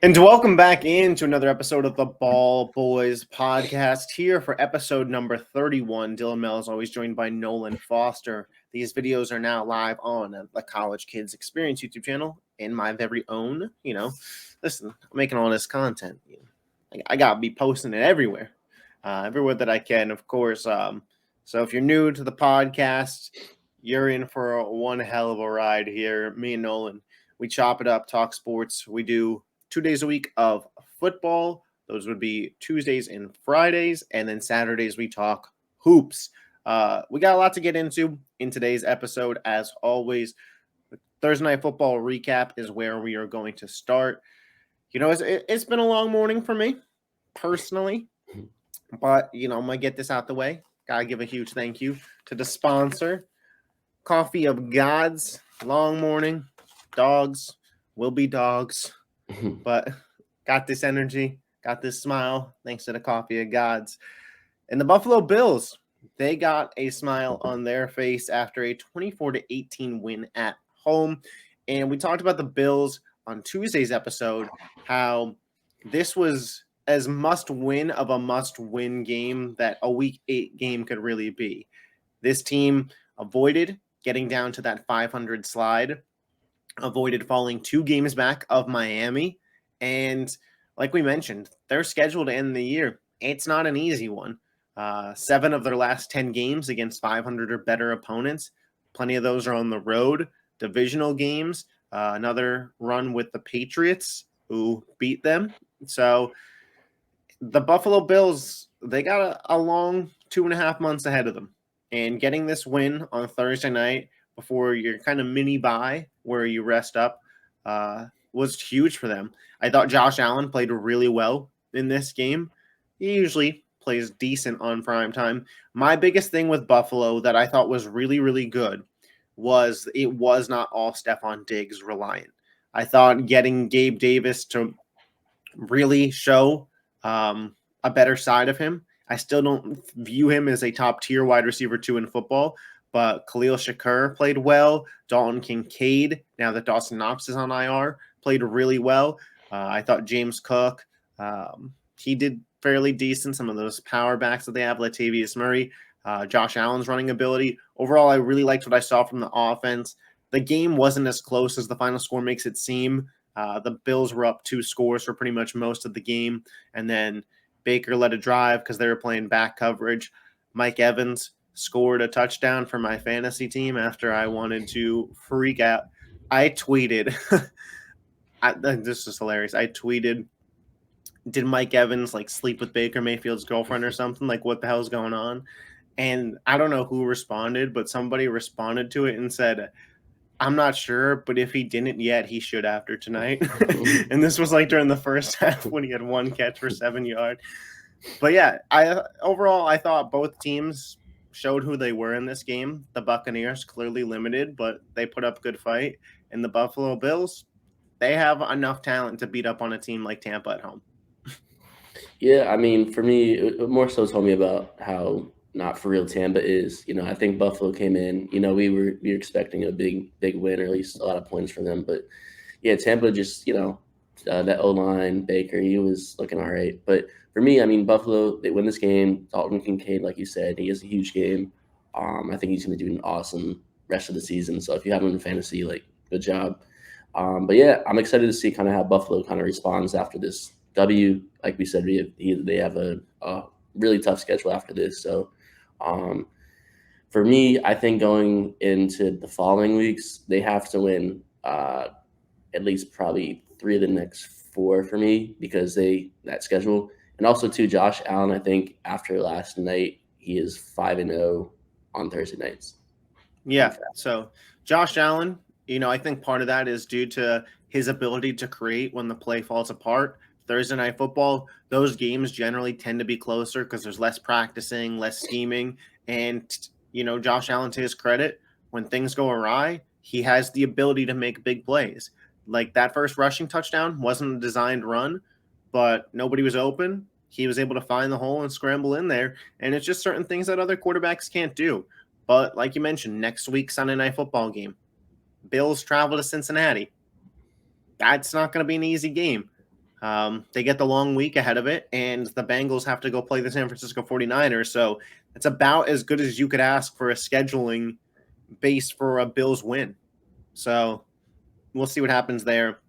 And welcome back into another episode of the Ball Boys podcast here for episode number 31. Dylan Mehl is always joined by Nolan Foster. These videos are now live on the College Kids Experience YouTube channel and my very own, listen, I'm making all this content. I got to be posting it everywhere, everywhere that I can, of course. So if you're new to the podcast, you're in for one hell of a ride here. Me and Nolan, we chop it up, talk sports. We do 2 days a week of football. Those would be Tuesdays and Fridays. And then Saturdays, we talk hoops. We got a lot to get into in today's episode. As always, Thursday Night Football recap is where we are going to start. It's been a long morning for me, personally. But, I'm going to get this out the way. Got to give a huge thank you to the sponsor, Coffee of Gods. Long morning. Dogs will be dogs. But got this energy, got this smile, thanks to the Coffee of Gods. And the Buffalo Bills, they got a smile on their face after a 24-18 win at home. And we talked about the Bills on Tuesday's episode, how this was as must-win of a must-win game that a Week 8 game could really be. This team avoided getting down to that 500 slide, avoided falling 2 games back of Miami. And like we mentioned, their schedule to end the year, it's not an easy one. 7 of their last 10 games against 500 or better opponents. Plenty of those are on the road. Divisional games, another run with the Patriots, who beat them. So the Buffalo Bills, they got a long 2.5 months ahead of them. And getting this win on Thursday night before your kind of mini bye where you rest up was huge for them. I thought Josh Allen played really well in this game. He usually plays decent on prime time. My biggest thing with Buffalo that I thought was really, really good was it was not all Stephon Diggs reliant. I thought getting Gabe Davis to really show a better side of him. I still don't view him as a top tier wide receiver 2 in football, but Khalil Shakur played well. Dalton Kincaid, now that Dawson Knox is on IR, played really well. I thought James Cook, he did fairly decent. Some of those power backs that they have, Latavius Murray, Josh Allen's running ability. Overall, I really liked what I saw from the offense. The game wasn't as close as the final score makes it seem. The Bills were up 2 scores for pretty much most of the game, and then Baker led a drive because they were playing back coverage. Mike Evans scored a touchdown for my fantasy team after I wanted to freak out. I tweeted, this is hilarious. I tweeted, did Mike Evans sleep with Baker Mayfield's girlfriend or something? What the hell's going on? And I don't know who responded, but somebody responded to it and said, I'm not sure, but if he didn't yet, he should after tonight. And this was during the first half when he had 1 catch for 7 yards. But yeah, overall I thought both teams showed who they were in this game. The Buccaneers clearly limited, but they put up a good fight. And the Buffalo Bills, they have enough talent to beat up on a team like Tampa at home. Yeah, I mean, for me, it more so told me about how not for real Tampa is. I think Buffalo came in. We were expecting a big win, or at least a lot of points from them. But yeah, Tampa just that O line, Baker, he was looking all right. But for me, I mean, Buffalo, they win this game. Dalton Kincaid, like you said, he has a huge game. I think he's going to do an awesome rest of the season. So if you have him in fantasy, good job. But yeah, I'm excited to see kind of how Buffalo kind of responds after this W. Like we said, they have a really tough schedule after this. So for me, I think going into the following weeks, they have to win at least probably 3 of the next 4 for me because that schedule. And also, too, Josh Allen, I think after last night, he is 5-0 on Thursday nights. Yeah, so Josh Allen, I think part of that is due to his ability to create when the play falls apart. Thursday Night Football, those games generally tend to be closer because there's less practicing, less scheming. And, Josh Allen, to his credit, when things go awry, he has the ability to make big plays. That first rushing touchdown wasn't a designed run, but nobody was open. He was able to find the hole and scramble in there. And it's just certain things that other quarterbacks can't do. But like you mentioned, next week, Sunday Night Football game, Bills travel to Cincinnati. That's not going to be an easy game. They get the long week ahead of it, and the Bengals have to go play the San Francisco 49ers. So it's about as good as you could ask for a scheduling base for a Bills win. So we'll see what happens there.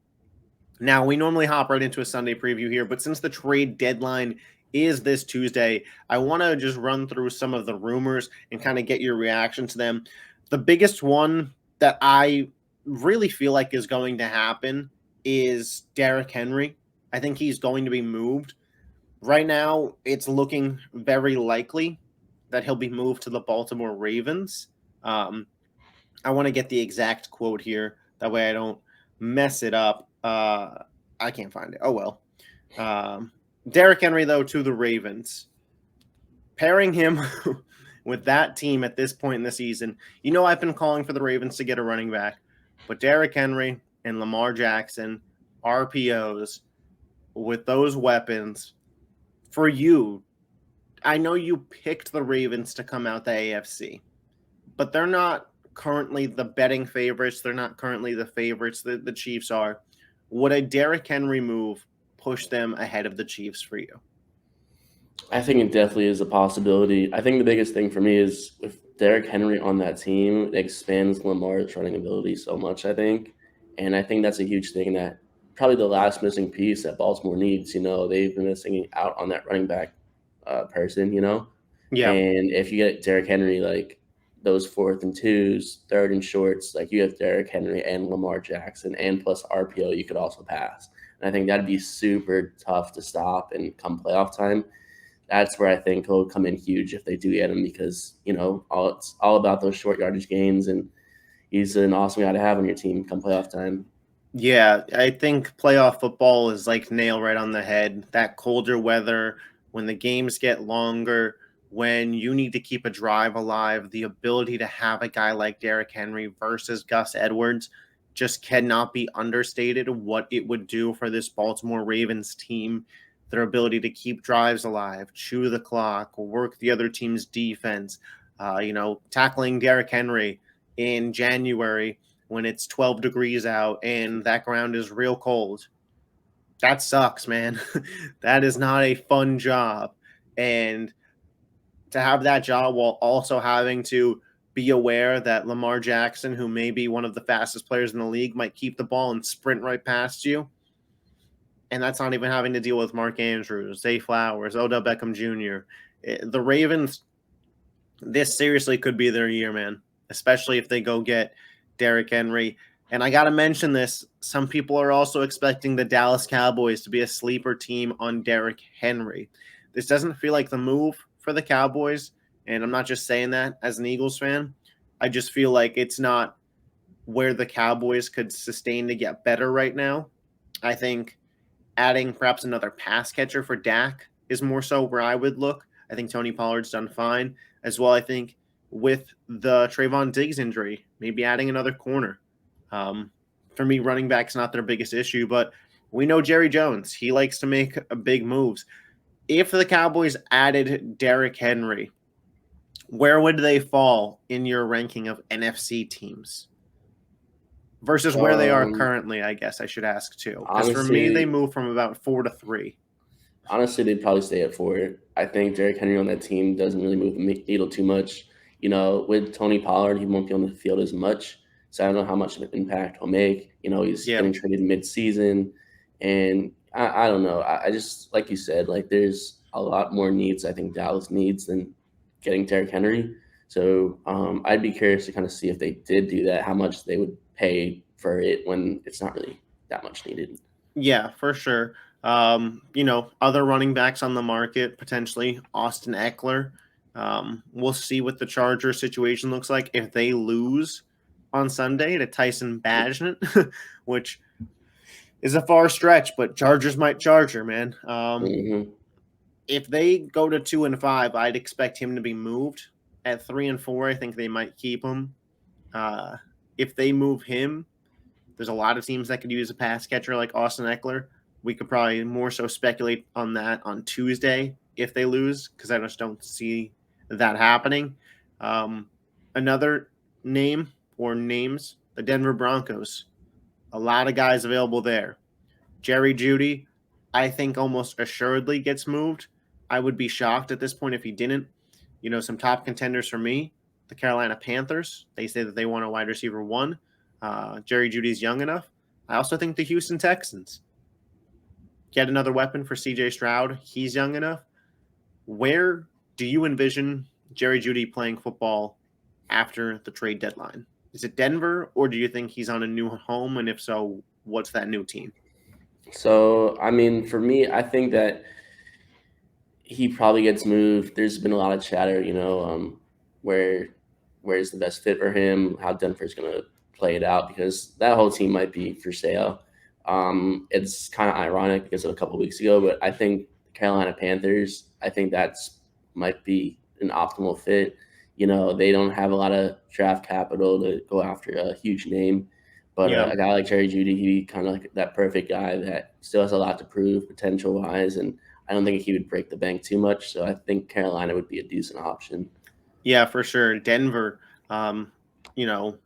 Now, we normally hop right into a Sunday preview here, but since the trade deadline is this Tuesday, I want to just run through some of the rumors and kind of get your reaction to them. The biggest one that I really feel like is going to happen is Derrick Henry. I think he's going to be moved. Right now, it's looking very likely that he'll be moved to the Baltimore Ravens. I want to get the exact quote here. That way I don't mess it up. I can't find it. Oh, well. Derrick Henry, though, to the Ravens. Pairing him with that team at this point in the season, I've been calling for the Ravens to get a running back. But Derrick Henry and Lamar Jackson, RPOs, with those weapons, for you, I know you picked the Ravens to come out the AFC, but they're not currently the betting favorites. They're not currently the favorites that the Chiefs are. Would a Derrick Henry move push them ahead of the Chiefs for you? I think it definitely is a possibility. I think the biggest thing for me is with Derrick Henry on that team, it expands Lamar's running ability so much, I think. And I think that's a huge thing that probably the last missing piece that Baltimore needs. They've been missing out on that running back person, Yeah. And if you get Derrick Henry, like those 4th and 2s, 3rd and shorts, like you have Derrick Henry and Lamar Jackson and plus RPO, you could also pass. And I think that'd be super tough to stop and come playoff time. That's where I think he'll come in huge if they do get him because, it's all about those short yardage gains, and he's an awesome guy to have on your team come playoff time. Yeah, I think playoff football is like nail right on the head. That colder weather, when the games get longer, when you need to keep a drive alive, the ability to have a guy like Derrick Henry versus Gus Edwards just cannot be understated what it would do for this Baltimore Ravens team. Their ability to keep drives alive, chew the clock, work the other team's defense, tackling Derrick Henry in January when it's 12 degrees out and that ground is real cold. That sucks, man. That is not a fun job. And to have that job while also having to be aware that Lamar Jackson, who may be one of the fastest players in the league, might keep the ball and sprint right past you. And that's not even having to deal with Mark Andrews, Zay Flowers, Odell Beckham Jr. The Ravens, this seriously could be their year, man, especially if they go get Derrick Henry. And I got to mention this. Some people are also expecting the Dallas Cowboys to be a sleeper team on Derrick Henry. This doesn't feel like the move for the Cowboys. And I'm not just saying that as an Eagles fan. I just feel like it's not where the Cowboys could sustain to get better right now. I think adding perhaps another pass catcher for Dak is more so where I would look. I think Tony Pollard's done fine as well. I think with the Trayvon Diggs injury, maybe adding another corner. For me, running back's not their biggest issue, but we know Jerry Jones. He likes to make big moves. If the Cowboys added Derrick Henry, where would they fall in your ranking of NFC teams? Versus where they are currently, I guess I should ask too. Because for me, they move from about 4 to 3. Honestly, they'd probably stay at 4. I think Derrick Henry on that team doesn't really move the needle too much. With Tony Pollard, he won't be on the field as much. So I don't know how much of an impact he'll make. He's getting traded mid-season. And I don't know. I just, like you said, like there's a lot more needs I think Dallas needs than getting Derrick Henry. So I'd be curious to kind of see if they did do that, how much they would pay for it when it's not really that much needed. Yeah, for sure. Other running backs on the market, potentially Austin Eckler. We'll see what the Charger situation looks like if they lose on Sunday to Tyson Bagent, which is a far stretch, but Chargers might Charger, man. If they go to 2-5, I'd expect him to be moved. At 3-4, I think they might keep him. If they move him, there's a lot of teams that could use a pass catcher like Austin Eckler. We could probably more so speculate on that on Tuesday if they lose, because I just don't see that happening. Another name or names, the Denver Broncos. A lot of guys available there. Jerry Jeudy, I think almost assuredly gets moved. I would be shocked at this point if he didn't. Some top contenders for me, the Carolina Panthers. They say that they want a wide receiver one. Jerry Jeudy's young enough. I also think the Houston Texans get another weapon for C.J. Stroud. He's young enough. Where do you envision Jerry Jeudy playing football after the trade deadline? Is it Denver, or do you think he's on a new home? And if so, what's that new team? So, I mean, for me, I think that he probably gets moved. There's been a lot of chatter, where where's the best fit for him, how Denver's going to play it out, because that whole team might be for sale. It's kind of ironic because of a couple of weeks ago, but I think Carolina Panthers, I think that's might be an optimal fit. They don't have a lot of draft capital to go after a huge name, but Yeah. a guy like Jerry Jeudy, he kind of like that perfect guy that still has a lot to prove potential wise, and I don't think he would break the bank too much. So I think Carolina would be a decent option. Yeah, for sure. Denver, you know,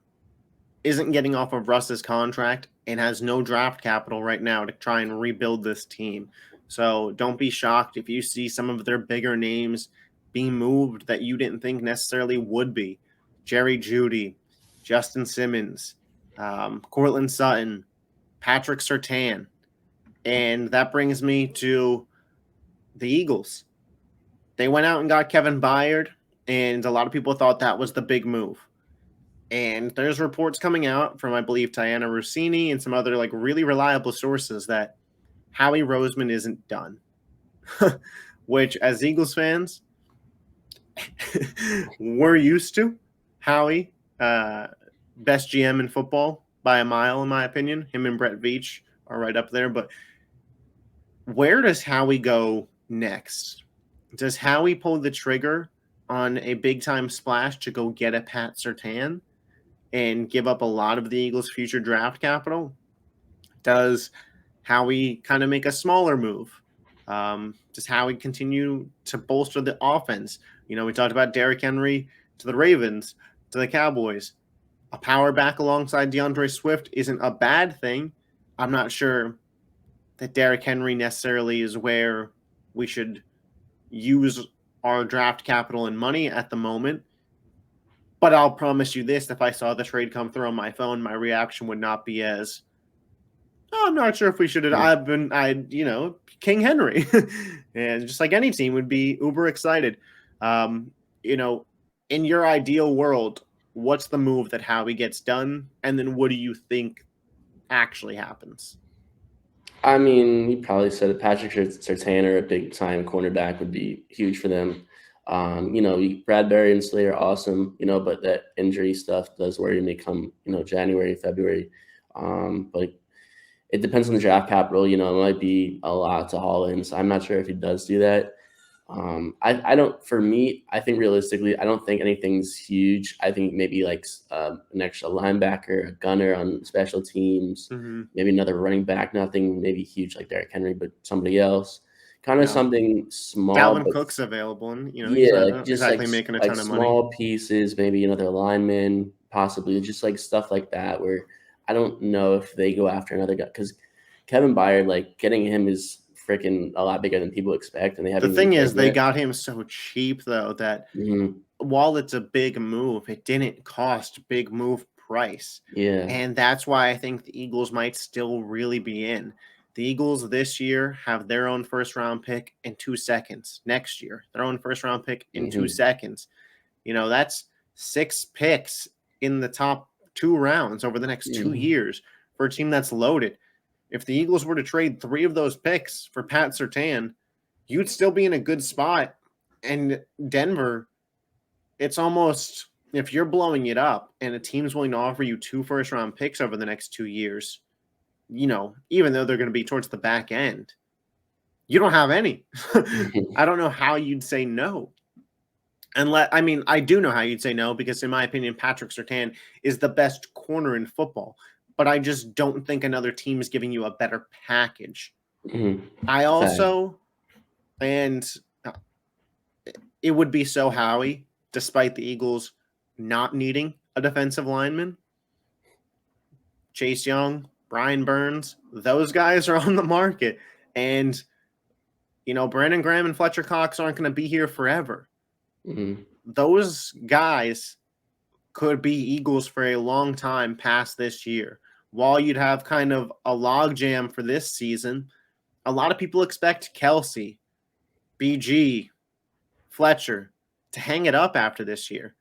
isn't getting off of Russ's contract and has no draft capital right now to try and rebuild this team. So don't be shocked if you see some of their bigger names being moved that you didn't think necessarily would be. Jerry Jeudy, Justin Simmons, Cortland Sutton, Patrick Surtain. And that brings me to the Eagles. They went out and got Kevin Byard, and a lot of people thought that was the big move. And there's reports coming out from, I believe, Tiana Rossini and some other really reliable sources that Howie Roseman isn't done. Which, as Eagles fans, we're used to. Howie, best GM in football by a mile, in my opinion. Him and Brett Veach are right up there. But where does Howie go next? Does Howie pull the trigger on a big-time splash to go get a Pat Surtain and give up a lot of the Eagles' future draft capital? Does Howie kind of make a smaller move? Does Howie continue to bolster the offense? We talked about Derrick Henry to the Ravens, to the Cowboys. A power back alongside DeAndre Swift isn't a bad thing. I'm not sure that Derrick Henry necessarily is where we should use our draft capital and money at the moment. But I'll promise you this, if I saw the trade come through on my phone, my reaction would not be as, oh, I'm not sure if we should have. King Henry. And just like any team would be uber excited. In your ideal world, what's the move that Howie gets done? And then what do you think actually happens? I mean, you probably said it. Patrick Surtain or a big time cornerback would be huge for them. Bradbury and Slay are awesome, but that injury stuff does worry me come, January, February. But it depends on the draft capital. It might be a lot to haul in. So I'm not sure if he does do that. I don't. For me, I think realistically, I don't think anything's huge. I think maybe like an extra linebacker, a gunner on special teams, maybe another running back. Nothing maybe huge like Derrick Henry, but somebody else. Kind of something small. Dalvin but Cook's available, and he's yeah, not just exactly making a ton of money. Small pieces, maybe another lineman, possibly just like stuff like that. Where I don't know if they go after another guy because Kevin Byard, getting him is freaking a lot bigger than people expect, and they haven't. The thing is, they got him so cheap though that while it's a big move, it didn't cost big move price. Yeah, and that's why I think the Eagles might still really be in. The Eagles this year have their own first round pick in 2 seconds. Next year, their own first round pick in 2 seconds. That's 6 picks in the top 2 rounds over the next 2 years for a team that's loaded. If the Eagles were to trade 3 of those picks for Pat Surtain, you'd still be in a good spot. And Denver, it's almost, if you're blowing it up and a team's willing to offer you 2 first-round picks over the next 2 years, even though they're going to be towards the back end, you don't have any. I don't know how you'd say no. I do know how you'd say no because, in my opinion, Patrick Surtain is the best corner in football. But I just don't think another team is giving you a better package. I also, and it would be so Howie, despite the Eagles not needing a defensive lineman. Chase Young, Brian Burns, those guys are on the market. And, Brandon Graham and Fletcher Cox aren't going to be here forever. Mm-hmm. Those guys could be Eagles for a long time past this year. While you'd have kind of a logjam for this season, a lot of people expect Kelsey, BG, Fletcher to hang it up after this year.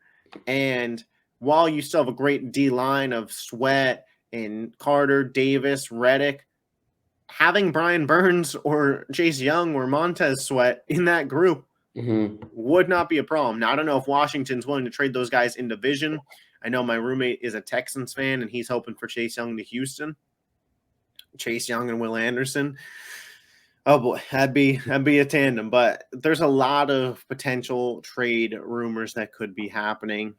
And while you still have a great D line of Sweat and Carter, Davis, Reddick, having Brian Burns or Chase Young or Montez Sweat in that group would not be a problem. Now, I don't know if Washington's willing to trade those guys in division. I know my roommate is a Texans fan, and he's hoping for Chase Young to Houston. Chase Young and Will Anderson. Oh boy, that'd be a tandem. But there's a lot of potential trade rumors that could be happening.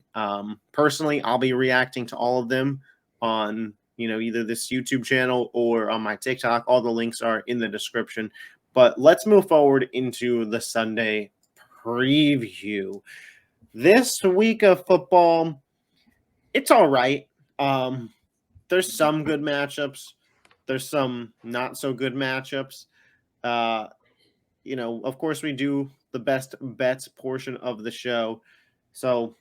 Personally, I'll be reacting to all of them on either this YouTube channel or on my TikTok. All the links are in the description. But let's move forward into the Sunday preview. This week of football, it's all right. There's some good matchups. There's some not so good matchups. Of course, we do the best bets portion of the show. So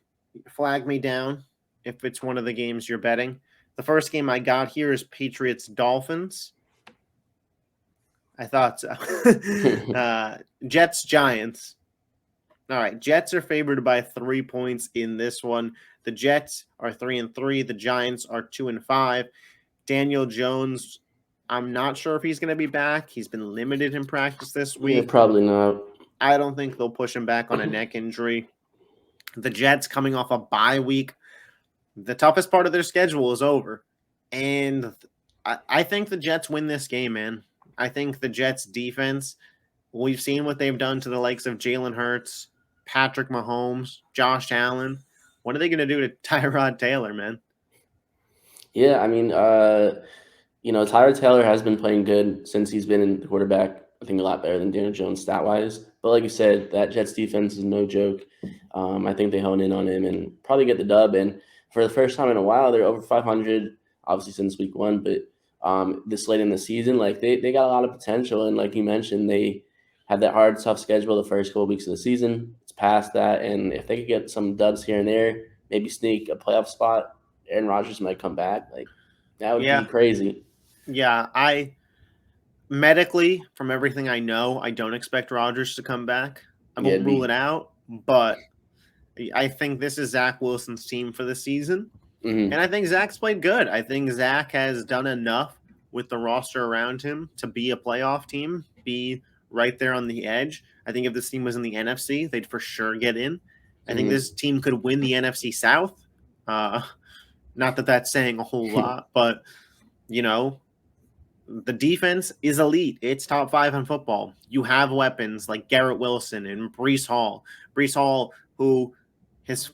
flag me down if it's one of the games you're betting. The first game I got here is Patriots Dolphins. I thought so. Jets Giants. All right, Jets are favored by 3 points in this one. The Jets are 3-3. The Giants are 2-5. Daniel Jones, I'm not sure if he's going to be back. He's been limited in practice this week. Yeah, probably not. I don't think they'll push him back on a neck injury. The Jets coming off a bye week. The toughest part of their schedule is over. And I think the Jets win this game, man. I think the Jets defense, we've seen what they've done to the likes of Jalen Hurts, Patrick Mahomes, Josh Allen. What are they going to do to Tyrod Taylor, man? Yeah, I mean, Tyrod Taylor has been playing good since he's been in the quarterback. I think a lot better than Daniel Jones stat-wise. But like you said, that Jets defense is no joke. I think they hone in on him and probably get the dub. And for the first time in a while, they're over 500, obviously since week 1. But this late in the season, they got a lot of potential. And like you mentioned, they had that hard, tough schedule the first couple of weeks of the season. It's past that. And if they could get some dubs here and there, maybe sneak a playoff spot, Aaron Rodgers might come back. That would be crazy. Yeah, medically, from everything I know, I don't expect Rodgers to come back. I won't rule it out, but I think this is Zach Wilson's team for the season. Mm-hmm. And I think Zach's played good. I think Zach has done enough with the roster around him to be a playoff team, be right there on the edge. I think if this team was in the NFC, they'd for sure get in. I think this team could win the NFC South. Not that that's saying a whole lot, but, the defense is elite. It's top 5 in football. You have weapons like Garrett Wilson and Breece Hall. Breece Hall, who has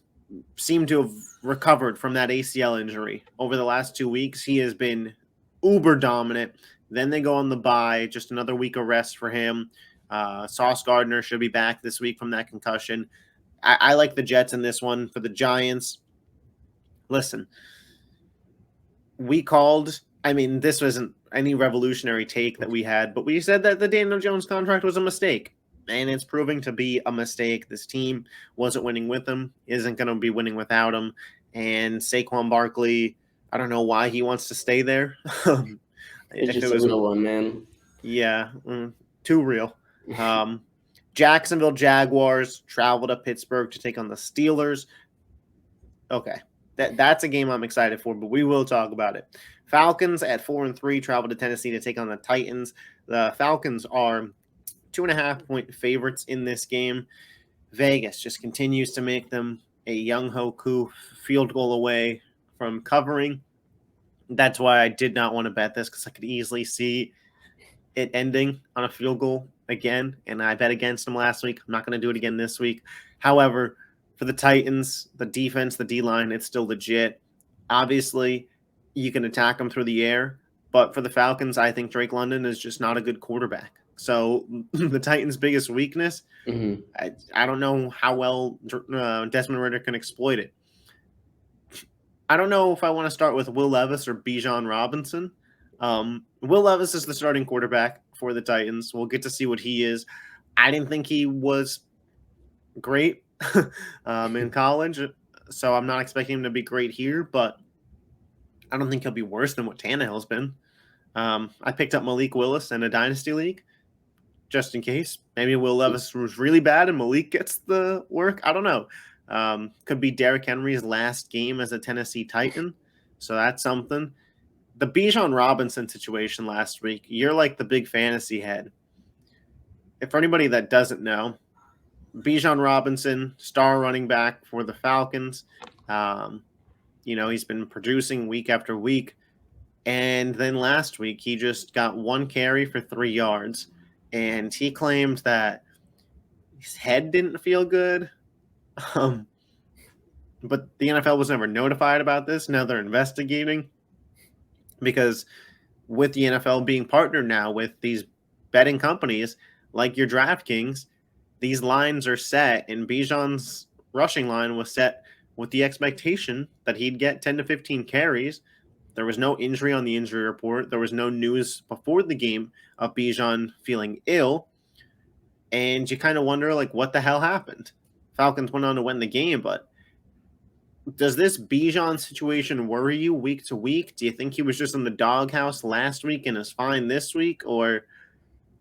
seemed to have recovered from that ACL injury over the last 2 weeks. He has been uber dominant. Then they go on the bye, just another week of rest for him. Sauce Gardner should be back this week from that concussion. I like the Jets in this one. For the Giants, listen, we called, this wasn't any revolutionary take that we had, but we said that the Daniel Jones contract was a mistake, and it's proving to be a mistake. This team wasn't winning with him, isn't going to be winning without him, and Saquon Barkley, I don't know why he wants to stay there. It's just a real one, man. Yeah, too real. Jacksonville Jaguars travel to Pittsburgh to take on the Steelers. Okay, that's a game I'm excited for, but we will talk about it. Falcons at 4-3 travel to Tennessee to take on the Titans. The Falcons are 2.5-point favorites in this game. Vegas just continues to make them a Young Hoku field goal away from covering. That's why I did not want to bet this, because I could easily see it ending on a field goal again, and I bet against them last week. I'm not going to do it again this week. However, for the Titans, the defense, the D-line, it's still legit. Obviously, you can attack them through the air, but for the Falcons, I think Drake London is just not a good quarterback. So the Titans' biggest weakness, I don't know how well Desmond Ridder can exploit it. I don't know if I want to start with Will Levis or Bijan Robinson. Will Levis is the starting quarterback for the Titans. We'll get to see what he is. I didn't think he was great in college, so I'm not expecting him to be great here, but I don't think he'll be worse than what Tannehill's been. I picked up Malik Willis in a dynasty league just in case. Maybe Will Levis was really bad and Malik gets the work. I don't know. Could be Derrick Henry's last game as a Tennessee Titan, so that's something. The Bijan Robinson situation last week, you're like the big fantasy head. If for anybody that doesn't know, Bijan Robinson, star running back for the Falcons. He's been producing week after week. And then last week, he just got 1 carry for 3 yards. And he claimed that his head didn't feel good. But the NFL was never notified about this. Now they're investigating. Because with the NFL being partnered now with these betting companies like your DraftKings, these lines are set, and Bijan's rushing line was set with the expectation that he'd get 10 to 15 carries. There was no injury on the injury report. There was no news before the game of Bijan feeling ill. And you kind of wonder, like, what the hell happened? Falcons went on to win the game, but does this Bijan situation worry you week to week? Do you think he was just in the doghouse last week and is fine this week? Or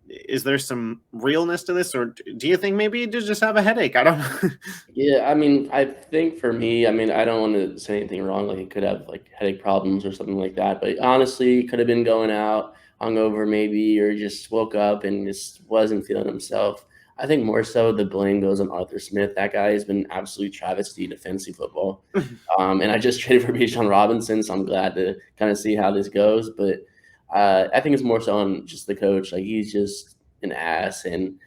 is there some realness to this? Or do you think maybe he did just have a headache? I don't know. Yeah, I mean, I think for me, I mean, I don't want to say anything wrong. Like, he could have like headache problems or something like that. But honestly, he could have been going out hungover maybe, or just woke up and just wasn't feeling himself. I think more so the blame goes on Arthur Smith. That guy has been absolute travesty to fantasy football. And I just traded for Bijan Robinson, so I'm glad to kind of see how this goes. But I think it's more so on just the coach. Like, he's just an ass. And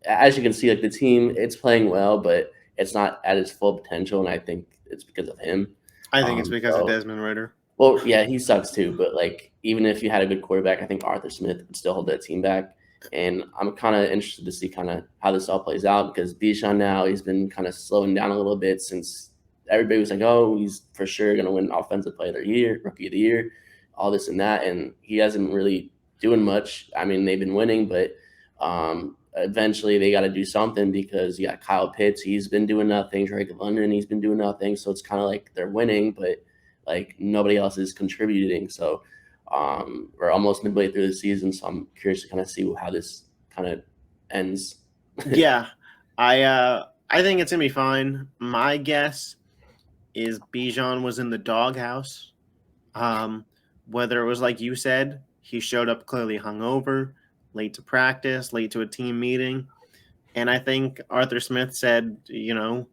as you can see, like, the team, it's playing well, but it's not at its full potential. And I think it's because of him. I think it's because of Desmond Ridder. Well, yeah, he sucks too. But like, even if you had a good quarterback, I think Arthur Smith would still hold that team back. And I'm kind of interested to see kind of how this all plays out, because Bijan now, he's been kind of slowing down a little bit since everybody was like, oh, he's for sure going to win Offensive Player of the Year, Rookie of the Year, all this and that. And he hasn't really doing much. I mean, they've been winning, but eventually they got to do something, because you got Kyle Pitts. He's been doing nothing. Drake London, he's been doing nothing. So it's kind of like they're winning, but like nobody else is contributing. So we're almost midway through the season, so I'm curious to kind of see how this kind of ends. Yeah, I think it's gonna be fine. My guess is Bijan was in the doghouse. Whether it was like you said, he showed up clearly hungover, late to practice, late to a team meeting, and I think Arthur Smith said, it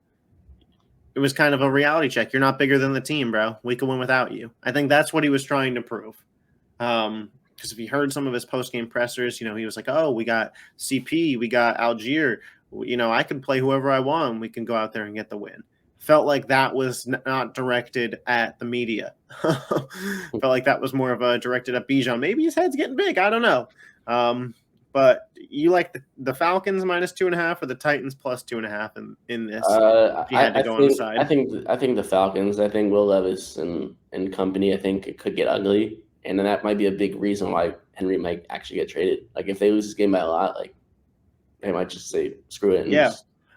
was kind of a reality check. You're not bigger than the team, bro. We can win without you. I think that's what he was trying to prove. Because if you heard some of his post-game pressers, he was like, oh, we got CP, we got Algier. I can play whoever I want, and we can go out there and get the win. Felt like that was not directed at the media. Felt like that was more of a directed at Bijan. Maybe his head's getting big. I don't know. But you like the Falcons -2.5 or the Titans +2.5 in this? If you had to go on the side, I think the Falcons. I think Will Levis and company. I think it could get ugly, and then that might be a big reason why Henry might actually get traded. Like, if they lose this game by a lot, like, they might just say screw it. Yeah,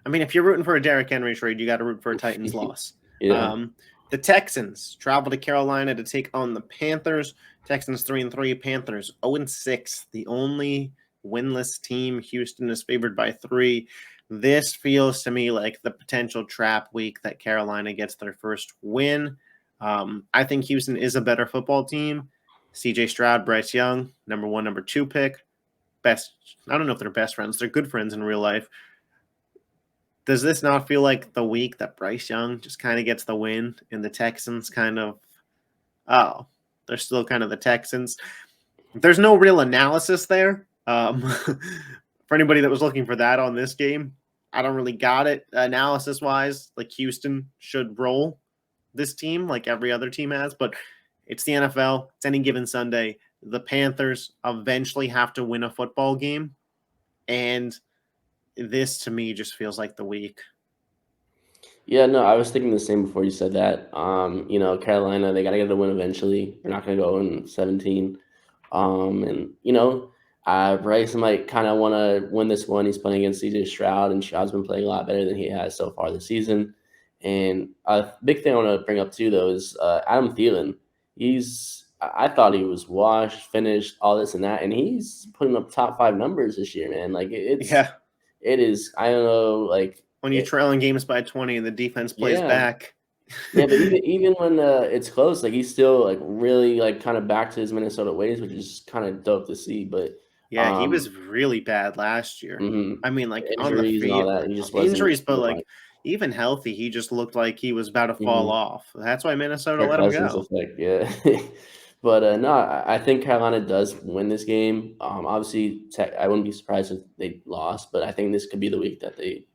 I mean, if you're rooting for a Derrick Henry trade, you got to root for a Titans loss. Yeah. The Texans travel to Carolina to take on the Panthers. Texans 3-3, Panthers 0-6. The only winless team. Houston is favored by 3. This feels to me like the potential trap week that Carolina gets their first win. I think Houston is a better football team. CJ Stroud, Bryce Young, number 1, number 2 pick. Best. I don't know if they're best friends. They're good friends in real life. Does this not feel like the week that Bryce Young just kind of gets the win and the Texans kind of, they're still kind of the Texans? There's no real analysis there. For anybody that was looking for that on this game, I don't really got it analysis-wise. Like, Houston should roll this team like every other team has, but it's the NFL. It's any given Sunday. The Panthers eventually have to win a football game, and this to me just feels like the week. Yeah, no, I was thinking the same before you said that. Carolina, they got to get a win eventually. They're not going to go in 17. And Bryce might kind of want to win this one. He's playing against CJ Stroud, and Stroud's been playing a lot better than he has so far this season. And a big thing I want to bring up too, though, is Adam Thielen. I thought he was washed, finished, all this and that, and he's putting up top 5 numbers this year, man. Like Yeah. it is. I don't know, like When you're trailing games by 20 and the defense plays yeah. back. Yeah, but even when it's close, like he's still like really like kind of back to his Minnesota ways, which is kind of dope to see. But Yeah, he was really bad last year. I mean, like on the injuries and all field, that, he just wasn't injuries, but looking like like even healthy, he just looked like he was about to fall off. That's why Minnesota Kirk let him Cousins go. effect. Yeah, but no, I think Carolina does win this game. Obviously, I wouldn't be surprised if they lost, but I think this could be the week that they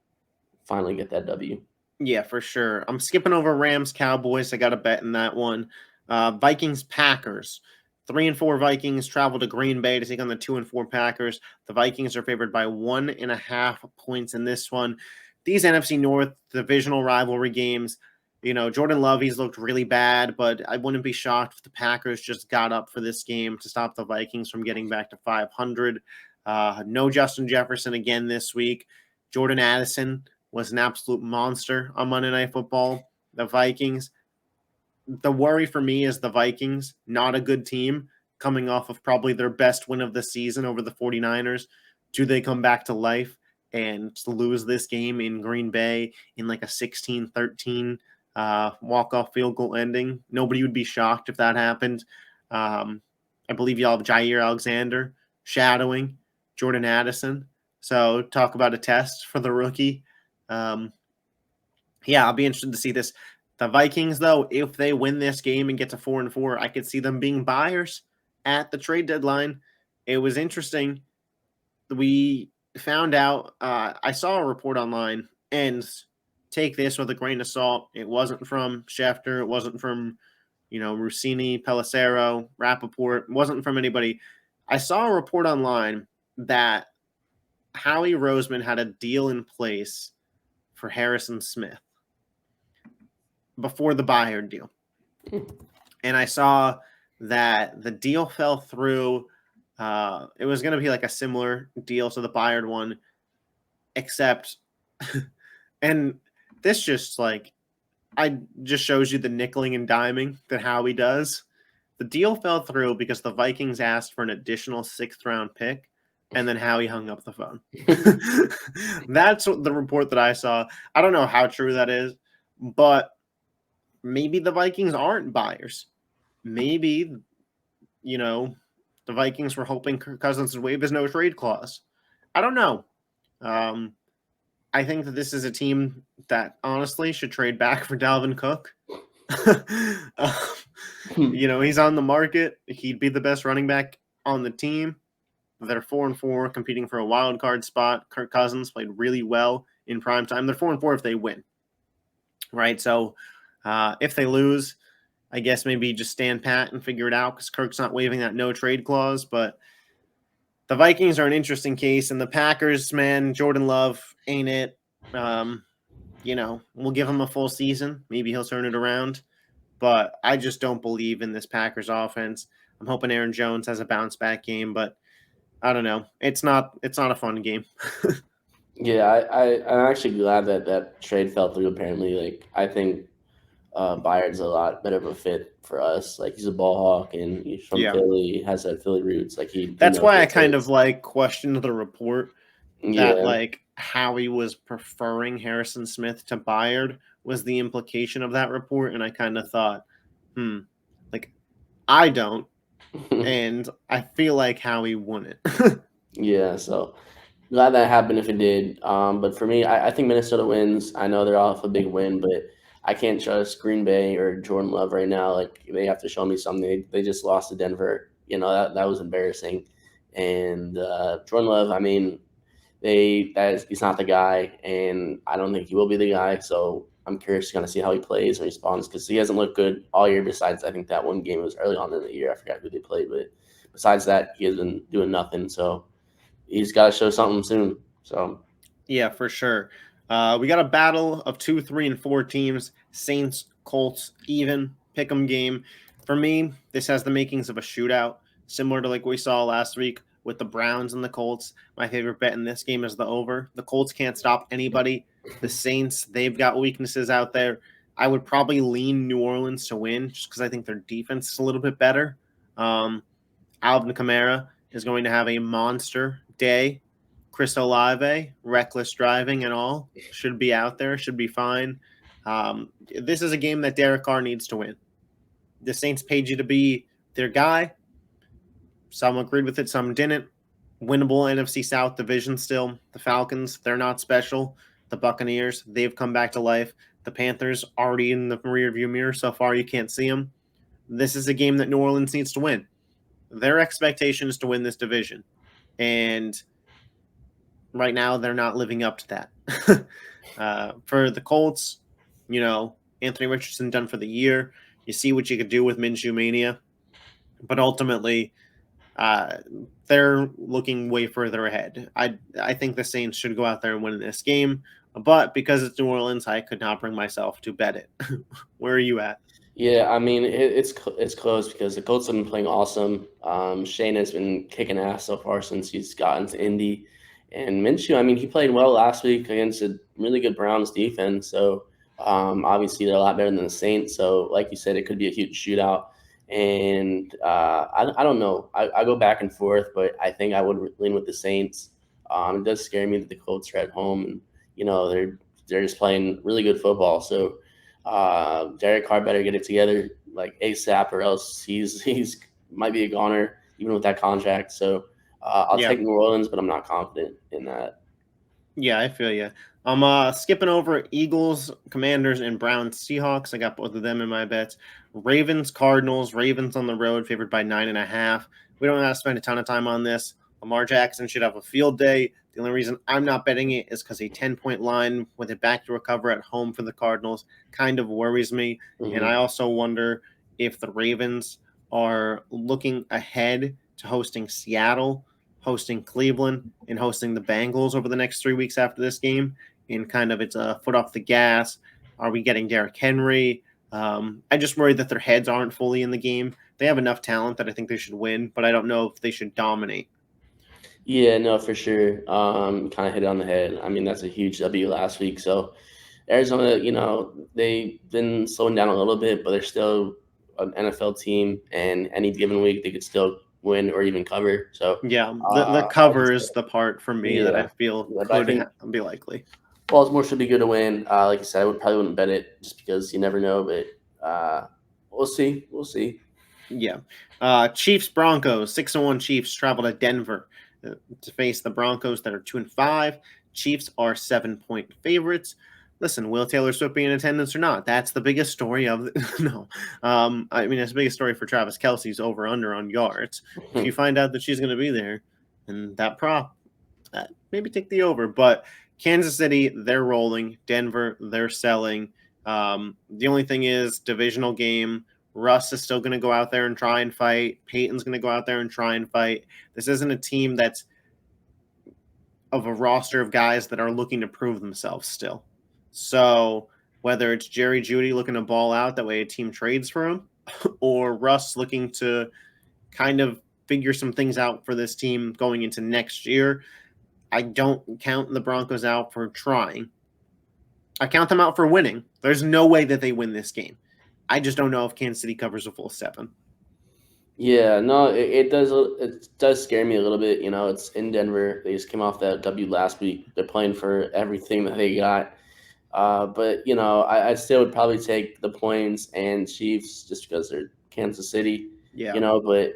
finally get that W. Yeah, for sure. I'm skipping over Rams Cowboys. I got a bet in that one. Vikings Packers. 3-4 Vikings travel to Green Bay to take on the 2-4 Packers. The Vikings are favored by 1.5 points in this one. These NFC North divisional rivalry games, Jordan Love, he's looked really bad, but I wouldn't be shocked if the Packers just got up for this game to stop the Vikings from getting back to 500. No Justin Jefferson again this week. Jordan Addison was an absolute monster on Monday Night Football. The Vikings, the worry for me is the Vikings, not a good team, coming off of probably their best win of the season over the 49ers. Do they come back to life and lose this game in Green Bay in like a 16-13 walk-off field goal ending? Nobody would be shocked if that happened. I believe y'all have Jair Alexander shadowing Jordan Addison. So talk about a test for the rookie. Yeah, I'll be interested to see this. The Vikings, though, if they win this game and get to 4-4, I could see them being buyers at the trade deadline. It was interesting. We found out. I saw a report online, and take this with a grain of salt. It wasn't from Schefter. It wasn't from Rossini, Pelissero, Rappaport. It wasn't from anybody. I saw a report online that Howie Roseman had a deal in place for Harrison Smith before the Bayard deal. And I saw that the deal fell through. It was going to be like a similar deal to the Bayard one, except, and this just shows you the nickeling and diming that Howie does. The deal fell through because the Vikings asked for an additional 6th round pick, and then Howie hung up the phone. That's the report that I saw. I don't know how true that is, but maybe the Vikings aren't buyers. Maybe, the Vikings were hoping Kirk Cousins would waive his no trade clause. I don't know. I think that this is a team that honestly should trade back for Dalvin Cook. He's on the market. He'd be the best running back on the team. They're 4-4, competing for a wild card spot. Kirk Cousins played really well in prime time. They're 4-4 if they win, right? So if they lose, I guess maybe just stand pat and figure it out because Kirk's not waiving that no trade clause. But the Vikings are an interesting case, and the Packers, man, Jordan Love ain't it. We'll give him a full season. Maybe he'll turn it around. But I just don't believe in this Packers offense. I'm hoping Aaron Jones has a bounce back game, but I don't know. It's not a fun game. Yeah, I'm actually glad that trade fell through. Apparently, like I think Bayard's a lot better of a fit for us. Like he's a ball hawk and he's from Yeah. Philly. He has that Philly roots. Like he That's knows why what I it kind takes. of questioned the report that Yeah, Howie was preferring Harrison Smith to Bayard was the implication of that report, and I kind of thought, I don't, and I feel like Howie wouldn't. yeah. So glad that happened if it did. But for me, I think Minnesota wins. I know they're off a big win, but I can't trust Green Bay or Jordan Love right now. Like they have to show me something. They just lost to Denver. That was embarrassing. And Jordan Love, I mean, he's not the guy, and I don't think he will be the guy. So I'm curious to kind of see how he plays and responds because he hasn't looked good all year. Besides, I think that one game was early on in the year. I forgot who they played, but besides that, he has been doing nothing. So he's got to show something soon. So Yeah, for sure. We got a battle of 2, 3, and 4 teams. Saints, Colts, even pick'em game. For me, this has the makings of a shootout, similar to like we saw last week with the Browns and the Colts. My favorite bet in this game is the over. The Colts can't stop anybody. The Saints, they've got weaknesses out there. I would probably lean New Orleans to win just because I think their defense is a little bit better. Alvin Kamara is going to have a monster day. Chris Olave, reckless driving and all, should be out there, should be fine. This is a game that Derek Carr needs to win. The Saints paid you to be their guy. Some agreed with it, some didn't. Winnable NFC South division still. The Falcons, they're not special. The Buccaneers, they've come back to life. The Panthers, already in the rearview mirror. So far, you can't see them. This is a game that New Orleans needs to win. Their expectation is to win this division. And right now, they're not living up to that. For the Colts, Anthony Richardson done for the year. You see what you could do with Minshew Mania. But ultimately, they're looking way further ahead. I think the Saints should go out there and win this game. But because it's New Orleans, I could not bring myself to bet it. Where are you at? Yeah, I mean it's close because the Colts have been playing awesome. Shane has been kicking ass so far since he's gotten to Indy, and Minshew. I mean, he played well last week against a really good Browns defense. So obviously they're a lot better than the Saints. So like you said, it could be a huge shootout. And I don't know. I go back and forth, but I think I would lean with the Saints. It does scare me that the Colts are at home, and they're just playing really good football. So. Derek Carr better get it together like ASAP, or else he's might be a goner even with that contract. So I'll take New Orleans, but I'm not confident in that. Yeah, I feel you. I'm skipping over Eagles, Commanders, and Browns, Seahawks. I got both of them in my bets. Ravens, Cardinals. Ravens on the road, favored by 9.5. We don't have to spend a ton of time on this. Lamar Jackson should have a field day. The only reason I'm not betting it is because a 10-point line with it back to recover at home for the Cardinals kind of worries me. Mm-hmm. And I also wonder if the Ravens are looking ahead to hosting Seattle, hosting Cleveland, and hosting the Bengals over the next 3 weeks after this game. And kind of it's a foot off the gas. Are we getting Derrick Henry? I just worry that their heads aren't fully in the game. They have enough talent that I think they should win, but I don't know if they should dominate. Yeah, no, for sure. Kind of hit it on the head. I mean, that's a huge W last week. So Arizona, they've been slowing down a little bit, but they're still an NFL team, and any given week they could still win or even cover. So yeah, the cover is the part for me that I feel could be likely. Baltimore should be good to win. Like I said, I probably wouldn't bet it just because you never know, but we'll see. We'll see. Yeah. Chiefs Broncos 6-1 Chiefs travel to Denver to face the Broncos that are 2-5. Chiefs are 7-point favorites. Listen, will Taylor Swift be in attendance or not? That's the biggest story of no. I mean, it's the biggest story for Travis Kelce's over/under on yards. If you find out that she's going to be there, and that prop, maybe take the over. But Kansas City, they're rolling. Denver, they're selling. The only thing is divisional game. Russ is still going to go out there and try and fight. Peyton's going to go out there and try and fight. This isn't a team that's of a roster of guys that are looking to prove themselves still. So whether it's Jerry Jeudy looking to ball out, that way a team trades for him, or Russ looking to kind of figure some things out for this team going into next year, I don't count the Broncos out for trying. I count them out for winning. There's no way that they win this game. I just don't know if Kansas City covers a full 7. Yeah, no, it does scare me a little bit. It's in Denver. They just came off that W last week. They're playing for everything that they got. But I still would probably take the points and Chiefs just because they're Kansas City. Yeah. But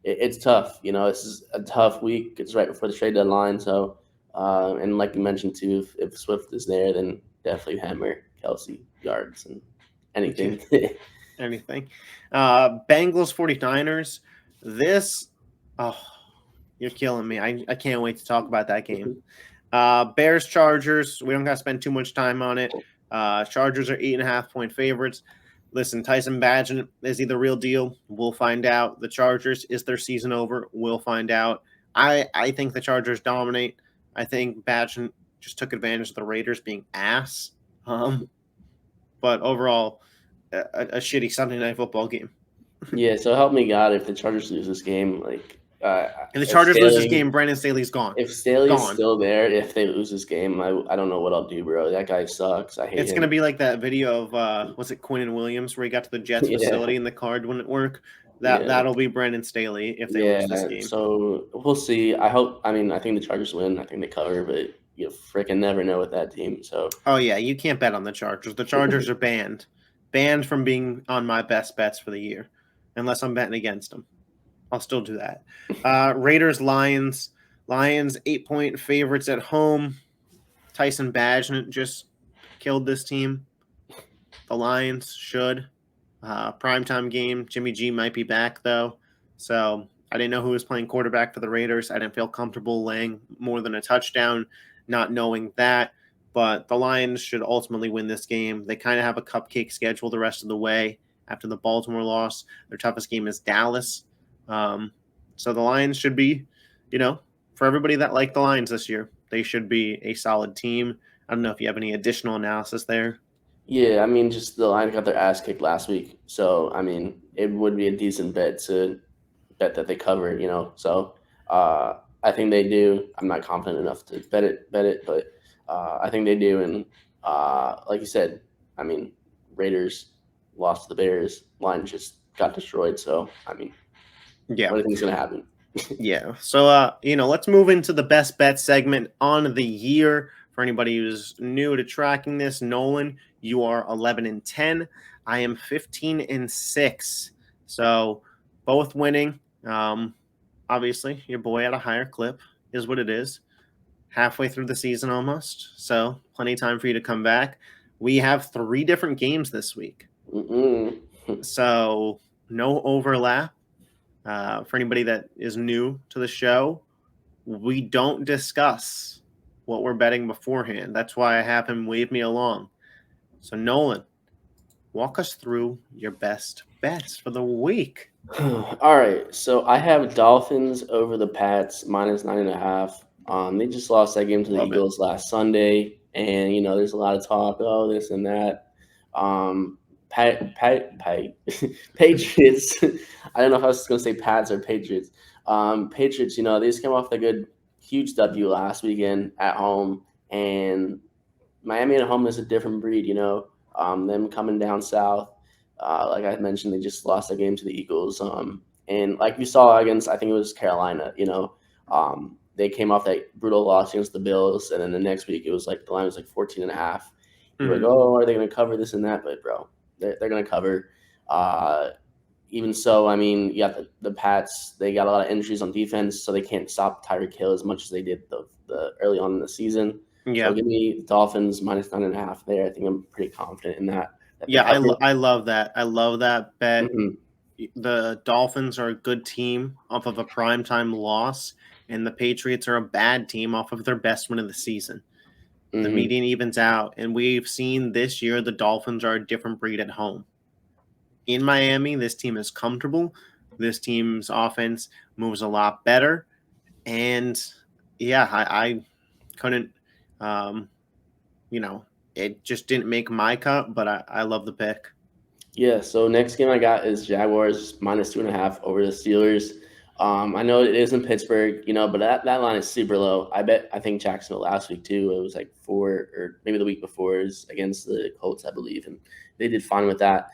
it's tough. This is a tough week. It's right before the trade deadline. So, and like you mentioned too, if Swift is there, then definitely hammer Kelce yards and anything. Anything. Bengals 49ers. This, you're killing me. I can't wait to talk about that game. Bears Chargers. We don't got to spend too much time on it. Chargers are 8.5-point favorites. Listen, Tyson Bagent, is he the real deal? We'll find out. The Chargers, is their season over? We'll find out. I think the Chargers dominate. I think Bagent just took advantage of the Raiders being ass. But overall, a shitty Sunday night football game. Yeah, so help me God, if the Chargers lose this game, like And the if Chargers lose this Staley, game, Brandon Staley's gone. if Staley's Gone. still there, if they lose this game, I don't know what I'll do, bro. That guy sucks. I hate It's him. gonna be like that video of was it Quinn Williams where he got to the Jets Yeah. facility and the card wouldn't work. Yeah. That'll be Brandon Staley if they lose this game. So we'll see. I think the Chargers win. I think they cover, but you freaking never know with that team. So Oh yeah, you can't bet on the Chargers. The Chargers are banned from being on my best bets for the year, unless I'm betting against them. I'll still do that. Raiders, Lions. Lions 8-point favorites at home. Tyson Bagent just killed this team. The Lions should. Primetime game. Jimmy G might be back, though. So I didn't know who was playing quarterback for the Raiders. I didn't feel comfortable laying more than a touchdown, not knowing that. But the Lions should ultimately win this game. They kind of have a cupcake schedule the rest of the way after the Baltimore loss. Their toughest game is Dallas. So the Lions should be, for everybody that liked the Lions this year, they should be a solid team. I don't know if you have any additional analysis there. yeah, I mean, just the Lions got their ass kicked last week. So I mean, it would be a decent bet to bet that they cover. So I think they do. I'm not confident enough to bet it, but I think they do. And like you said, I mean, Raiders lost to the Bears. Lions just got destroyed. So I mean, Yeah. what do you think is going to happen? Yeah. So, let's move into the best bet segment on the year. For anybody who's new to tracking this, Nolan, you are 11-10. I am 15-6. So, both winning. Obviously, your boy at a higher clip is what it is. Halfway through the season almost. So, plenty of time for you to come back. We have 3 different games this week. So, no overlap. For anybody that is new to the show, we don't discuss what we're betting beforehand. That's why I have him wave me along. So, Nolan, walk us through your best bets for the week. All right. So I have Dolphins over the Pats -9.5. They just lost that game to the Love it. Eagles last Sunday. And, there's a lot of talk, this and that. Patriots. I don't know if I was going to say Pats or Patriots. Patriots, they just came off the good, huge W last weekend at home. And Miami at home is a different breed, them coming down south. Like I mentioned, they just lost a game to the Eagles. And like you saw against, I think it was Carolina, they came off that brutal loss against the Bills. And then the next week, it was like the line was like 14.5. You're like, oh, are they going to cover this and that? But, bro, they're going to cover. Even so, I mean, you got the Pats. They got a lot of injuries on defense, so they can't stop Tyreek Hill as much as they did the early on in the season. Yeah. So give me the Dolphins -9.5 there. I think I'm pretty confident in that. Yeah, I love that. I love that bet. Mm-hmm. The Dolphins are a good team off of a primetime loss, and the Patriots are a bad team off of their best win of the season. The median evens out, and we've seen this year the Dolphins are a different breed at home. In Miami, this team is comfortable. This team's offense moves a lot better. And, yeah, I couldn't, it just didn't make my cut, but I love the pick. Yeah, so next game I got is Jaguars -2.5 over the Steelers. I know it is in Pittsburgh, but that line is super low. I think Jacksonville last week too. It was like 4, or maybe the week before is against the Colts, I believe, and they did fine with that.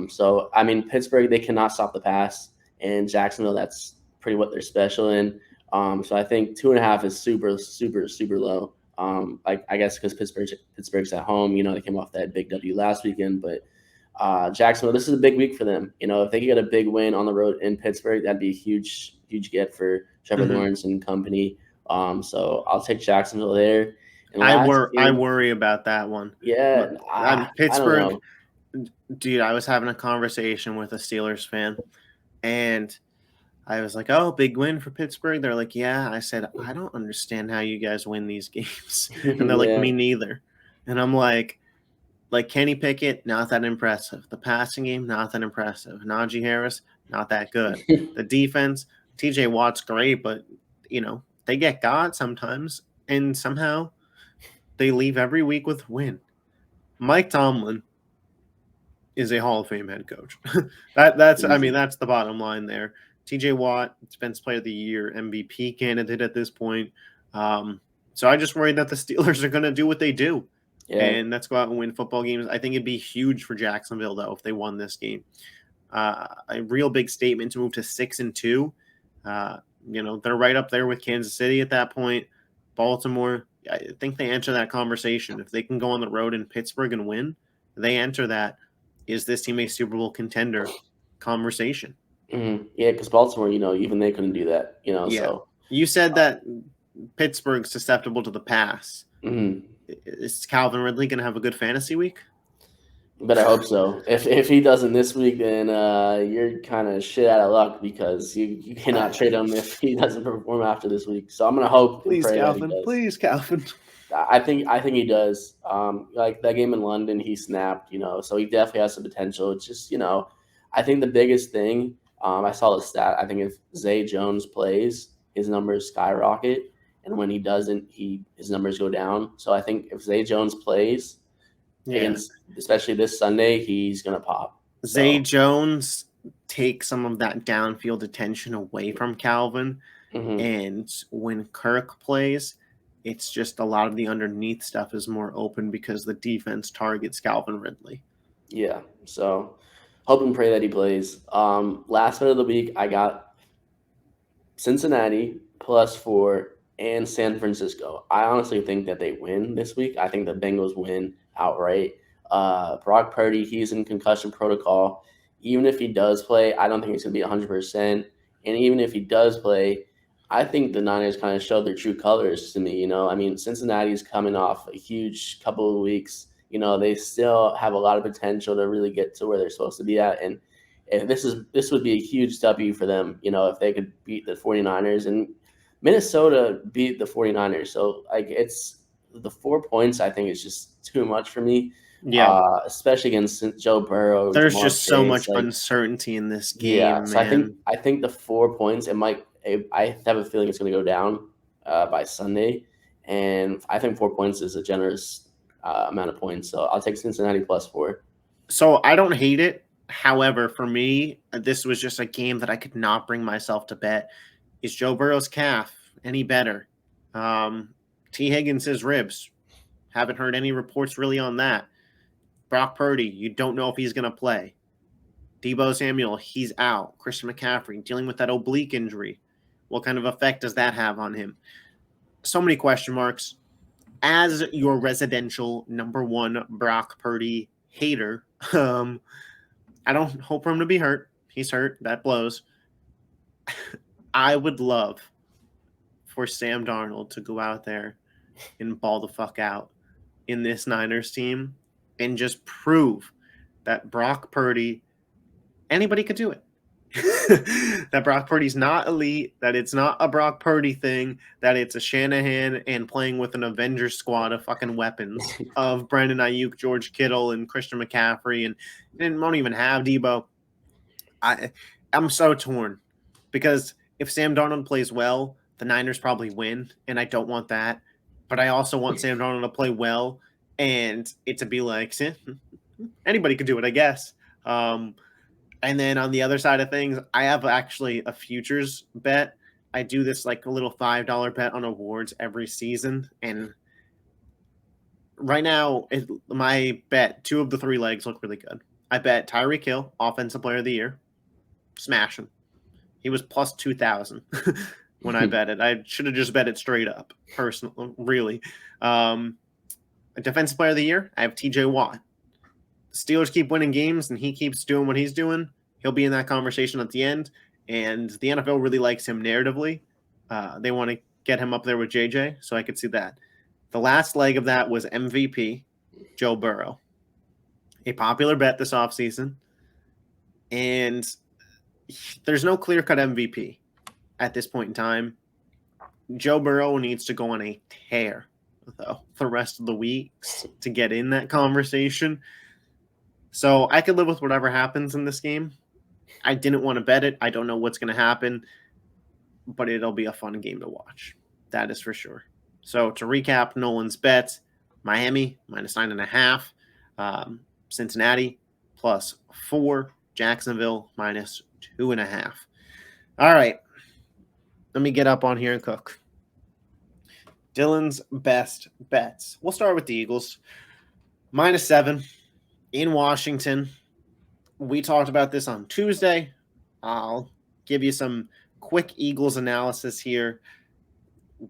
So I mean, Pittsburgh, they cannot stop the pass, and Jacksonville, that's pretty what they're special in. So I think 2.5 is super, super, super low. I guess because Pittsburgh's at home, they came off that big W last weekend, but Jacksonville, this is a big week for them. If they get a big win on the road in Pittsburgh, that'd be a huge, huge get for Trevor Lawrence and company. So I'll take Jacksonville there. And I worry about that one. Yeah, Pittsburgh. I don't know. Dude, I was having a conversation with a Steelers fan, and I was like, "Oh, big win for Pittsburgh." They're like, "Yeah." I said, "I don't understand how you guys win these games," and they're like, "Me neither." And I'm like Kenny Pickett, not that impressive. The passing game, not that impressive. Najee Harris, not that good. The defense, TJ Watt's great, but they get God sometimes, and somehow they leave every week with a win. Mike Tomlin is a Hall of Fame head coach. That's the bottom line there. TJ Watt, Defensive Player of the Year, MVP candidate at this point. So I just worry that the Steelers are going to do what they do. Yeah. And let's go out and win football games. I think it'd be huge for Jacksonville, though, if they won this game. A real big statement to move to 6-2. They're right up there with Kansas City at that point. Baltimore, I think they enter that conversation. If they can go on the road in Pittsburgh and win, they enter that. Is this team a Super Bowl contender conversation? Mm-hmm. Yeah, because Baltimore, even they couldn't do that. Yeah. So you said that Pittsburgh's susceptible to the pass. Mm-hmm. Is Calvin Ridley going to have a good fantasy week? But I hope so. If he doesn't this week, then you're kind of shit out of luck because you cannot trade him if he doesn't perform after this week. So I'm gonna hope. Please, and pray Calvin. that he does. Please, Calvin. I think he does. Like that game in London, he snapped. So he definitely has some potential. It's just I think the biggest thing. I saw the stat. I think if Zay Jones plays, his numbers skyrocket, and when he doesn't, his numbers go down. So I think if Zay Jones plays. Against, especially this Sunday, he's gonna pop. Zay Jones takes some of that downfield attention away from Calvin, and when Kirk plays, it's just a lot of the underneath stuff is more open because the defense targets Calvin Ridley. Yeah, so hope and pray that he plays. Last bet of the week, I got Cincinnati +4 and San Francisco. I honestly think that they win this week. I think the Bengals win outright. Brock Purdy, he's in concussion protocol. Even if he does play, I don't think it's going to be 100%. And even if he does play, I think the Niners kind of showed their true colors to me. I mean, Cincinnati's coming off a huge couple of weeks. They still have a lot of potential to really get to where they're supposed to be at. And this would be a huge W for them, if they could beat the 49ers. And Minnesota beat the 49ers. So, it's the 4 points, I think, is just too much for me. Yeah. Especially against Joe Burrow. There's just so much uncertainty in this game. Yeah, so I think the 4 points, I have a feeling it's going to go down by Sunday. And I think 4 points is a generous amount of points. So I'll take Cincinnati +4. So I don't hate it. However, for me, this was just a game that I could not bring myself to bet. Is Joe Burrow's calf any better? T. Higgins' ribs. Haven't heard any reports really on that. Brock Purdy, you don't know if he's going to play. Deebo Samuel, he's out. Christian McCaffrey, dealing with that oblique injury. What kind of effect does that have on him? So many question marks. As your residential #1 Brock Purdy hater, I don't hope for him to be hurt. He's hurt. That blows. I would love for Sam Darnold to go out there and ball the fuck out in this Niners team and just prove that Brock Purdy, anybody could do it. That Brock Purdy's not elite, that it's not a Brock Purdy thing, that it's a Shanahan and playing with an Avengers squad of fucking weapons of Brandon Ayuk, George Kittle, and Christian McCaffrey, and won't even have Deebo. I'm so torn because if Sam Darnold plays well, the Niners probably win, and I don't want that. But I also want Sam Darnold to play well and it to be like, anybody could do it, I guess. And then on the other side of things, I have actually a futures bet. I do this like a little $5 bet on awards every season. And right now, my bet, 2 of the 3 legs look really good. I bet Tyreek Hill, Offensive Player of the Year. Smash him. He was plus 2,000 when I bet it. I should have just bet it straight up, personally, really. Defensive Player of the Year, I have TJ Watt. The Steelers keep winning games, and he keeps doing what he's doing. He'll be in that conversation at the end, and the NFL really likes him narratively. They want to get him up there with JJ, so I could see that. The last leg of that was MVP, Joe Burrow. A popular bet this offseason, and there's no clear-cut MVP at this point in time. Joe Burrow needs to go on a tear, though, for the rest of the weeks to get in that conversation. So I could live with whatever happens in this game. I didn't want to bet it. I don't know what's going to happen, but it'll be a fun game to watch. That is for sure. So to recap Nolan's bets, Miami -9.5, Cincinnati +4, Jacksonville -2.5. All right. Let me get up on here and cook. Dylan's best bets. We'll start with the Eagles. -7 in Washington. We talked about this on Tuesday. I'll give you some quick Eagles analysis here.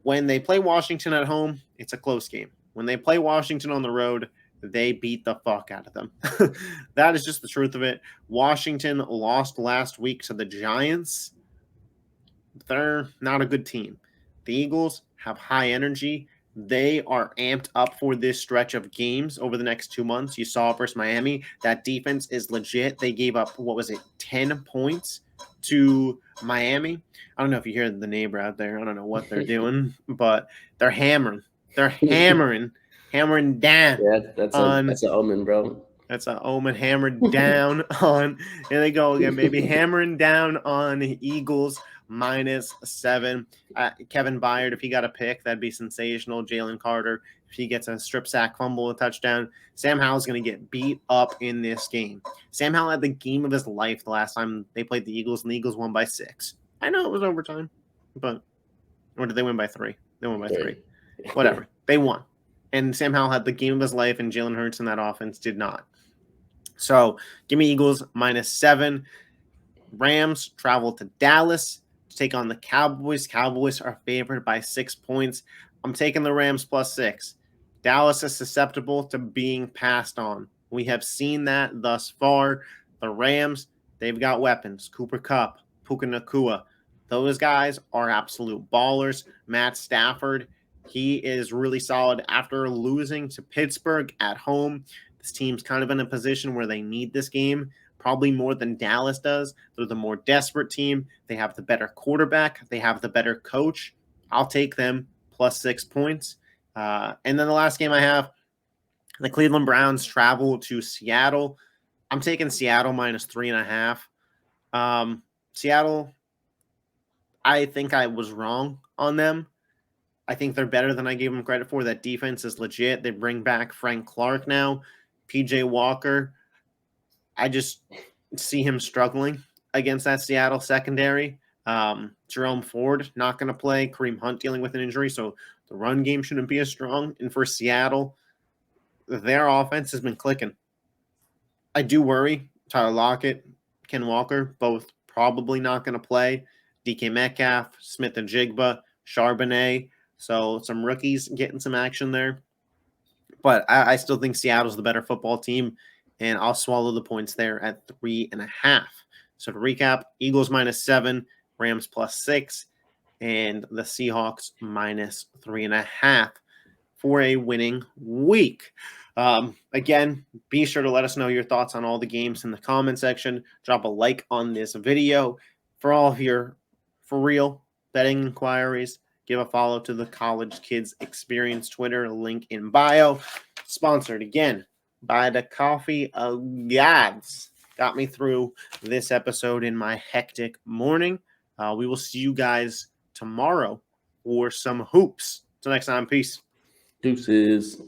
When they play Washington at home, it's a close game. When they play Washington on the road, they beat the fuck out of them. That is just the truth of it. Washington lost last week to the Giants. They're not a good team. The Eagles have high energy. They are amped up for this stretch of games over the next 2 months. You saw versus Miami. That defense is legit. They gave up, 10 points to Miami. I don't know if you hear the neighbor out there. I don't know what they're doing, but they're hammering. They're hammering down Yeah, that's on an omen, bro. that's a omen hammered down on. Here they go again, baby. Hammering down on Eagles -7. Kevin Byard, if he got a pick, that'd be sensational. Jalen Carter, if he gets a strip sack, fumble, a touchdown. Sam Howell's going to get beat up in this game. Sam Howell had the game of his life the last time they played the Eagles, and the Eagles won by 6. I know it was overtime, but or did they win by 3? They won by 3. Whatever. They won. And Sam Howell had the game of his life, and Jalen Hurts in that offense did not. So give me Eagles -7. Rams travel to Dallas to take on the Cowboys. Cowboys are favored by 6 points. I'm taking the Rams +6. Dallas is susceptible to being passed on. We have seen that thus far. The Rams, they've got weapons. Cooper Kupp, Puka Nacua. Those guys are absolute ballers. Matt Stafford, he is really solid after losing to Pittsburgh at home. This team's kind of in a position where they need this game, probably more than Dallas does. They're the more desperate team. They have the better quarterback. They have the better coach. I'll take them +6 points. And then the last game I have, the Cleveland Browns travel to Seattle. I'm taking Seattle -3.5. Seattle, I think I was wrong on them. I think they're better than I gave them credit for. That defense is legit. They bring back Frank Clark now. PJ Walker, I just see him struggling against that Seattle secondary. Jerome Ford not going to play. Kareem Hunt dealing with an injury, so the run game shouldn't be as strong. And for Seattle, their offense has been clicking. I do worry. Tyler Lockett, Ken Walker, both probably not going to play. DK Metcalf, Smith and Jigba, Charbonnet. So some rookies getting some action there. But I still think Seattle's the better football team, and I'll swallow the points there at 3.5. So to recap, Eagles -7, Rams +6, and the Seahawks -3.5 for a winning week. Again, be sure to let us know your thoughts on all the games in the comment section. Drop a like on this video. For all of your for real betting inquiries, give a follow to the College Kids Experience Twitter, link in bio. Sponsored again by the Coffee of Gods. Got me through this episode in my hectic morning. We will see you guys tomorrow for some hoops. Till next time, peace. Deuces.